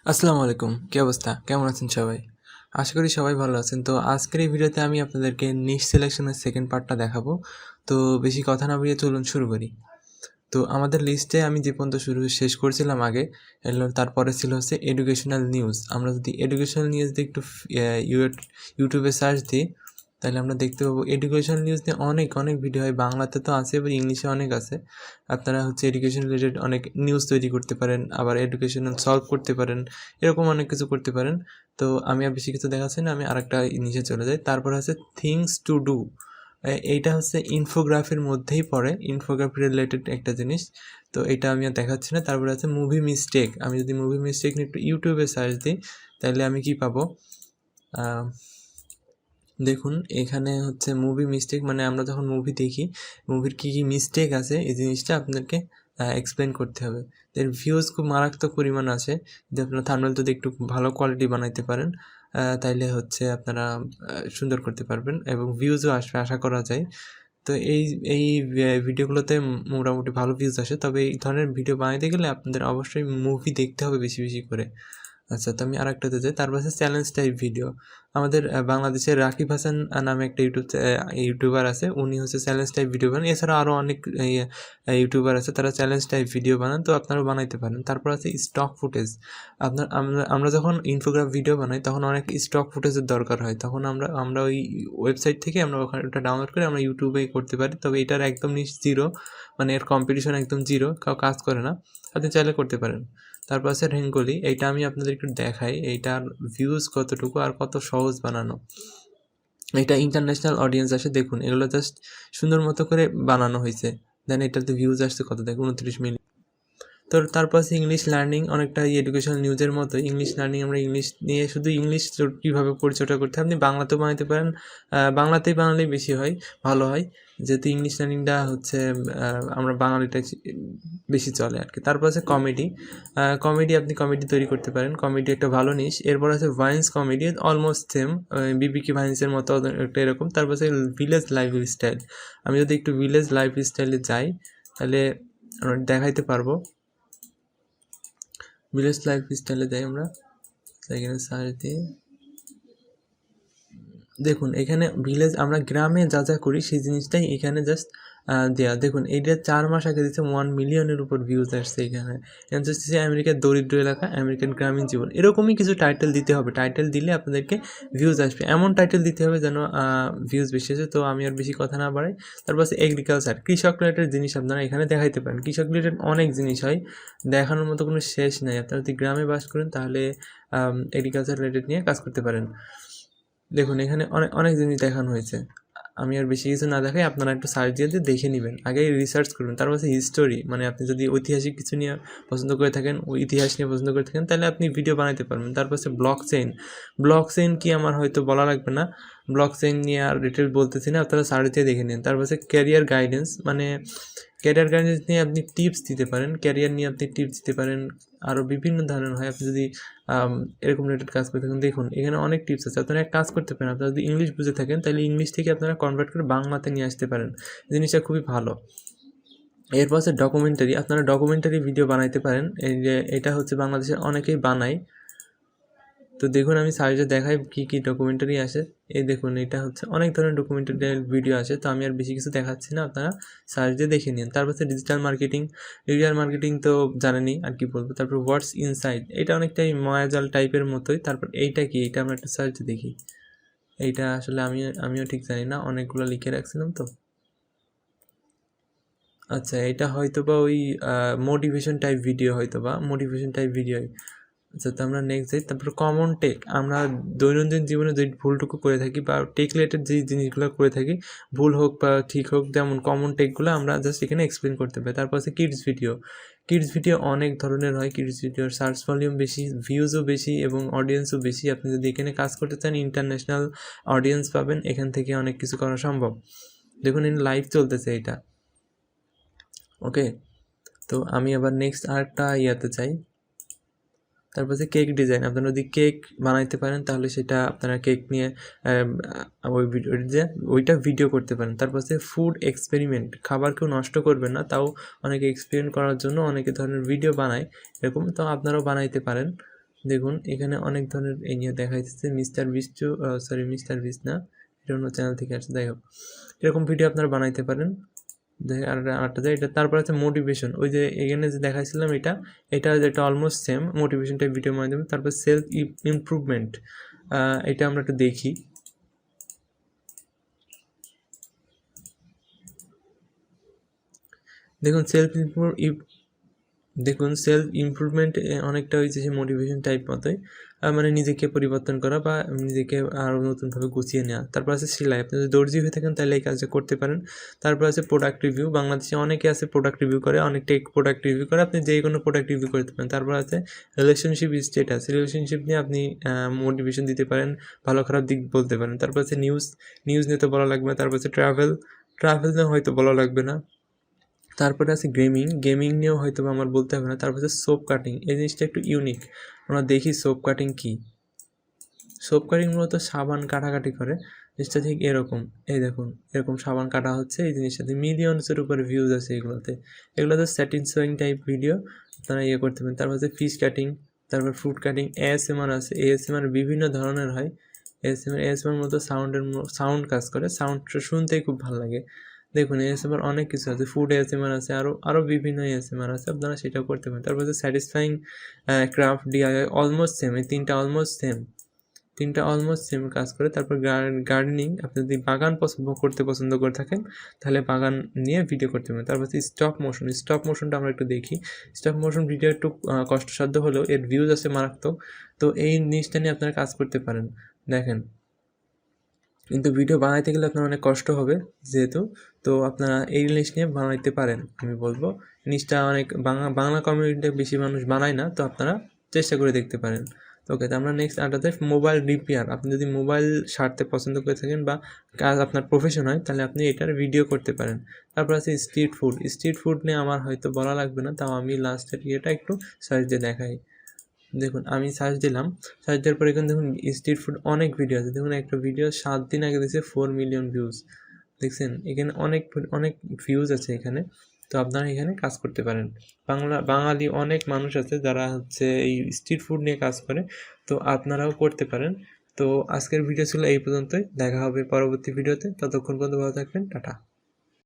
আসসালামু আলাইকুম, কী অবস্থা? কেমন আছেন সবাই? আশা করি সবাই ভালো আছেন। তো আজকের এই ভিডিওতে আমি আপনাদেরকে নিশ সিলেকশনের সেকেন্ড পার্টটা দেখাবো। তো বেশি কথা না বাড়িয়ে চলুন শুরু করি। তো আমাদের লিস্টে আমি যে পর্যন্ত শেষ করছিলাম আগে, তারপরে ছিল হচ্ছে এডুকেশনাল নিউজ। আমরা যদি এডুকেশনাল নিউজ দিয়ে একটু ইউটিউবে সার্চ দিই, তাহলে আমরা দেখতে পাবো এডুকেশনাল নিউজ নিয়ে অনেক অনেক ভিডিও হয়। বাংলাতে তো আছে, এবার ইংলিশে অনেক আছে। আপনারা হচ্ছে এডুকেশন রিলেটেড অনেক নিউজ তৈরি করতে পারেন, আবার এডুকেশনাল সলভ করতে পারেন, এরকম অনেক কিছু করতে পারেন। তো আমি আর বেশি কিছু দেখাচ্ছি না, আমি আরেকটা নিচে চলে যাই। তারপর হচ্ছে থিংস টু ডু। এইটা হচ্ছে ইনফোগ্রাফির মধ্যেই পড়ে, ইনফোগ্রাফি রিলেটেড একটা জিনিস। তো এটা আমি আর দেখাচ্ছি না। তারপরে আছে মুভি মিস্টেক। আমি যদি মুভি মিস্টেক নিয়ে একটু ইউটিউবে সার্চ দিই, তাহলে আমি কি পাবো? দেখুন, এখানে হচ্ছে মুভি মিস্টেক, মানে আমরা যখন মুভি দেখি, মুভির কী কী মিস্টেক আছে এই জিনিসটা আপনাদেরকে এক্সপ্লেন করতে হবে। এর ভিউজ খুব মারাত্মক পরিমাণ আছে। যদি আপনারা থাম্বনেল যদি একটু ভালো কোয়ালিটি বানাইতে পারেন, তাইলে হচ্ছে আপনারা সুন্দর করতে পারবেন এবং ভিউজও আসবে আশা করা যায়। তো এই এই ভিডিওগুলোতে মোটামুটি ভালো ভিউজ আসে। তবে এই ধরনের ভিডিও বানাইতে গেলে আপনাদের অবশ্যই মুভি দেখতে হবে বেশি বেশি করে। আচ্ছা, তো আমি আরেকটাতে যাই। তারপর আছে চ্যালেঞ্জ টাইপ ভিডিও। আমাদের বাংলাদেশের রাকিব হাসান নামে একটা ইউটিউবার আছে। উনি হচ্ছে চ্যালেঞ্জ টাইপ ভিডিও বানান। এছাড়াও আরও অনেক ইউটিউবার আছে, তারা চ্যালেঞ্জ টাইপ ভিডিও বানান। তো আপনারাও বানাইতে পারেন। তারপর আছে স্টক ফুটেজ। আমরা যখন ইনফোগ্রাফ ভিডিও বানাই, তখন অনেক স্টক ফুটেজের দরকার হয়। তখন আমরা ওই ওয়েবসাইট থেকে আমরা ওখানে ওটা ডাউনলোড করে আমরা ইউটিউবে করতে পারি। তবে এটার একদম জিরো, মানে এর কম্পিটিশন একদম জিরো, কাজ করে না। আপনি চাইলে করতে পারেন। তারপর আছে রেঙ্গোলি। এইটা আমি আপনাদের একটু দেখাই, এইটার ভিউজ কতটুকু আর কত সহজ বানানো। এটা ইন্টারন্যাশনাল অডিয়েন্স আসে, দেখুন এগুলো জাস্ট সুন্দর মতো করে বানানো হয়েছে। দেন এটাতে ভিউজ আসছে কত, দেখুন 29 মিলিয়ন। তো তারপর আছে ইংলিশ লার্নিং, অনেকটা এডুকেশনাল নিউজের মতো ইংলিশ লার্নিং। আমরা ইংলিশ নিয়ে শুধু ইংলিশ কীভাবে পরিচর্যা করতে হয়, আপনি বাংলাতেও বানাতে পারেন। বাংলাতেই বানালেই বেশি হয়, ভালো হয়, যেহেতু ইংলিশ লার্নিংটা হচ্ছে আমরা বাঙালিটা বেশি চলে আর কি। তারপর আছে কমেডি। কমেডি, আপনি কমেডি তৈরি করতে পারেন, কমেডি একটা ভালো নিশ। এরপর আছে ভাইন্স কমেডি, অলমোস্ট সেম, বিবিকে ভাইন্সের মতো একটা এরকম। তারপর আছে ভিলেজ লাইফ স্টাইল। আমি যদি একটু ভিলেজ লাইফ স্টাইলে যাই, তাহলে আমরা দেখাইতে পারবো। ভিলেজ লাইফ স্টাইলে যাই আমরা, এখানে সার্চ দিয়ে দেখুন, এখানে ভিলেজ, আমরা গ্রামে যা যা করি সেই জিনিসটাই এখানে জাস্ট দেওয়া। দেখুন, এইটা 4 মাস আগে দিচ্ছে 1 মিলিয়নের উপর ভিউজ আসছে। এখানে হচ্ছে আমেরিকার দরিদ্র এলাকা, আমেরিকান গ্রামীণ জীবন, এরকমই কিছু টাইটেল দিতে হবে। টাইটেল দিলে আপনাদেরকে ভিউজ আসবে, এমন টাইটেল দিতে হবে যেন ভিউজ বেশি আসে। তো আমি আর বেশি কথা না বাড়াই। তারপর আছে এগ্রিকালচার, কৃষক রিলেটেড জিনিস আপনারা এখানে দেখাইতে পারেন। কৃষক রিলেটেড অনেক জিনিস হয়, দেখানোর মতো কোনো শেষ নাই। আপনারা যদি গ্রামে বাস করেন, তাহলে এগ্রিকালচার রিলেটেড নিয়ে কাজ করতে পারেন। দেখুন, এখানে অনেক অনেক জিনিস দেখানো হয়েছে। আমি আর বেশি কিছু না দেখাই, আপনারা একটু সার্চ দিয়ে দেখে নেবেন, আগে রিসার্চ করবেন। তারপর হচ্ছে হিস্টোরি, মানে আপনি যদি ঐতিহাসিক কিছু নিয়ে পছন্দ করে থাকেন, ওই ইতিহাস নিয়ে পছন্দ করে থাকেন, তাহলে আপনি ভিডিও বানাতে পারবেন। তারপর হচ্ছে ব্লক চেইন। ব্লক চেইন কি আমার হয়তো বলা লাগবে না, ব্লক চেইন নিয়ে আর ডিটেল বলতেছি না, আপনারা সার্চ দিয়ে দেখে নিন। তারপর হচ্ছে ক্যারিয়ার গাইডেন্স, মানে ক্যারিয়ার গাইডেন্স নিয়ে আপনি টিপস দিতে পারেন, ক্যারিয়ার নিয়ে আপনি টিপস দিতে পারেন। আরও বিভিন্ন ধরনের হয়, আপনি যদি এরকম রিলেটেড কাজ করে থাকেন। দেখুন, এখানে অনেক টিপস আছে, আপনারা এক কাজ করতে পারেন। আপনারা যদি ইংলিশ বুঝে থাকেন, তাহলে ইংলিশ থেকে আপনারা কনভার্ট করে বাংলাতে নিয়ে আসতে পারেন, জিনিসটা খুবই ভালো। এরপর হচ্ছে ডকুমেন্টারি, আপনারা ডকুমেন্টারি ভিডিও বানাইতে পারেন। এই যে এটা হচ্ছে বাংলাদেশে অনেকেই বানায়। তো দেখুন, আমি সার্চে দেখাই কী কী ডকুমেন্টারি আসে। এই দেখুন, এটা হচ্ছে অনেক ধরনের ডকুমেন্টারি ভিডিও আসে। তো আমি আর বেশি কিছু দেখাচ্ছি না, আপনারা সার্চ দিয়ে দেখে নিন। তারপর হচ্ছে ডিজিটাল মার্কেটিং। ডিজিটাল মার্কেটিং তো জানেনই, আর কি বলবো। তারপর হোয়াটস ইনসাইড, এটা অনেকটাই মায়াজাল টাইপের মতোই। তারপর এইটা কি, এটা আমরা একটু সার্চ দেখি। এইটা আসলে আমিও ঠিক জানি না, অনেকগুলো লিখে রাখছিলাম তো। আচ্ছা, এটা হয়তো বা ওই মোটিভেশন টাইপ ভিডিও, হয়তো বা মোটিভেশন টাইপ ভিডিও। আচ্ছা, তো আমরা নেক্সট যাই। তারপর কমন টেক, আমরা দৈনন্দিন জীবনে যে ভুলটুকু করে থাকি বা টেক রিলেটেড যে জিনিসগুলো করে থাকি, ভুল হোক বা ঠিক হোক, যেমন কমন টেকগুলো আমরা জাস্ট এখানে এক্সপ্লেন করতে পারি। তারপর আছে কিডস ভিডিও। কিডস ভিডিও অনেক ধরনের হয়। কিডস ভিডিওর সার্চ ভলিউম বেশি, ভিউজও বেশি এবং অডিয়েন্সও বেশি। আপনি যদি এখানে কাজ করতে চান, ইন্টারন্যাশনাল অডিয়েন্স পাবেন, এখান থেকে অনেক কিছু করা সম্ভব। দেখুন, লাইভ চলতেছে এটা। ওকে, তো আমি আবার নেক্সট আরেকটা ইয়াতে চাই। তারপর হচ্ছে কেক ডিজাইন, আপনারা যদি কেক বানাইতে পারেন, তাহলে সেটা আপনারা কেক নিয়ে ওইটা ভিডিও করতে পারেন। তারপর হচ্ছে ফুড এক্সপেরিমেন্ট, খাবার কেউ নষ্ট করবেন না, তাও অনেকে এক্সপেরিমেন্ট করার জন্য অনেকে ধরনের ভিডিও বানায় এরকম, তো আপনারাও বানাইতে পারেন। দেখুন এখানে অনেক ধরনের এই নিয়ে দেখা যাচ্ছে মিস্টার বিস্ট, মিস্টার বিস্ট না, এটা অন্য চ্যানেল থেকে আসছে, যাই হোক এরকম ভিডিও আপনারা বানাইতে পারেন। আটটা যায় এটা। তারপর আছে মোটিভেশন, ওই যে এখানে যে দেখাইছিলাম এটা অলমোস্ট সেম মোটিভেশন টাইপ ভিডিওর মাধ্যমে। তারপর সেলফ ইমপ্রুভমেন্ট, এটা আমরা একটু দেখি। দেখুন সেলফ ইমপ্রুভমেন্ট অনেকটা হয়েছে সে মোটিভেশন টাইপ মতোই, মানে নিজেকে পরিবর্তন করা বা নিজেকে আরও নতুনভাবে গুছিয়ে নেওয়া। তারপর আছে সেলাই, আপনি যদি দর্জি হয়ে থাকেন তাহলে এই কাজটা করতে পারেন। তারপর আছে প্রোডাক্ট রিভিউ, বাংলাদেশে অনেকে আছে প্রোডাক্ট রিভিউ করে, অনেক টেক প্রোডাক্ট রিভিউ করে, আপনি যে কোনো প্রোডাক্ট রিভিউ করতে পারেন। তারপর আছে রিলেশনশিপ স্টেটাস, রিলেশনশিপ নিয়ে আপনি মোটিভেশন দিতে পারেন, ভালো খারাপ দিক বলতে পারেন। তারপর আছে নিউজ নিয়ে তো বলা লাগবে না। তারপর আছে ট্রাভেল নিয়ে হয়তো বলা লাগবে না। তারপরে আছে গেমিং নিয়েও হয়তো আমার বলতে হবে না। তারপর আছে সোপ কাটিং, এই জিনিসটা একটু ইউনিক, আমরা দেখি সোপ কাটিং কী। সোপ কাটিং মূলত সাবান কাটাকাটি করে, জিনিসটা ঠিক এরকম, এই দেখুন এরকম সাবান কাটা হচ্ছে, এই জিনিসটাতে মিলিয়নসের উপরে ভিউজ আছে এগুলোতে স্যাটিসফাইং টাইপ ভিডিও আপনারা করতে পারেন। তারপর আছে ফিশ কাটিং, তারপর ফ্রুট কাটিং, এএসএমআর আছে, এএসএমআর বিভিন্ন ধরনের হয়। এএসএমআর মতো সাউন্ড কাজ করে, সাউন্ডটা শুনতেই খুব ভালো লাগে। দেখুন এএসএমআর অনেক কিছু আছে, ফুড এএসএমআর আছে, আরও বিভিন্ন এএসএমআর আছে, আপনারা সেটাও করতে পারেন। তারপর আছে satisfying craft, DIY, almost same, এই তিনটা অলমোস্ট সেম কাজ করে। তারপর গার্ডেনিং, আপনি যদি বাগান পছন্দ করে থাকেন তাহলে বাগান নিয়ে ভিডিও করতে পারেন। তারপর হচ্ছে স্টপ মোশনটা আমরা একটু দেখি। স্টপ মোশন ভিডিও একটু কষ্টসাধ্য হলেও এর ভিউজ আছে মারাত্মক, তো এই জিনিসটা নিয়ে আপনারা কাজ করতে পারেন। দেখেন কিন্তু ভিডিও বানাইতে গেলে আপনার অনেক কষ্ট হবে যেহেতু, তো আপনারা এই জিনিস নিয়ে বানাইতে পারেন। আমি বলবো জিনিসটা অনেক বাংলা কমিউনিটিতে বেশি মানুষ বানায় না, তো আপনারা চেষ্টা করে দেখতে পারেন। ওকে, তো আমরা নেক্সট আড্ডাতে মোবাইল রিপেয়ার, আপনি যদি মোবাইল সারতে পছন্দ করে থাকেন বা কাজ আপনার প্রফেশন হয় তাহলে আপনি এটার ভিডিও করতে পারেন। তারপর আছে স্ট্রিট ফুড নিয়ে আমার হয়তো বলা লাগবে না, তাও আমি লাস্টের ইয়েটা একটু সার্চ দিয়ে দেখাই। দেখুন আমি সার্চ দেওয়ার পরে এখানে দেখুন স্ট্রিট ফুড অনেক ভিডিও আছে। দেখুন একটা ভিডিও 7 দিন আগে দিয়েছে 4 মিলিয়ন ভিউজ, দেখছেন এখানে অনেক ভিউজ আছে এখানে, তো আপনারা এখানে কাজ করতে পারেন। বাঙালি অনেক মানুষ আছে যারা হচ্ছে এই স্ট্রিট ফুড নিয়ে কাজ করে, তো আপনারাও করতে পারেন। তো আজকের ভিডিও ছিল এই পর্যন্তই, দেখা হবে পরবর্তী ভিডিওতে, ততক্ষণ পর্যন্ত ভালো থাকবেন, টাটা।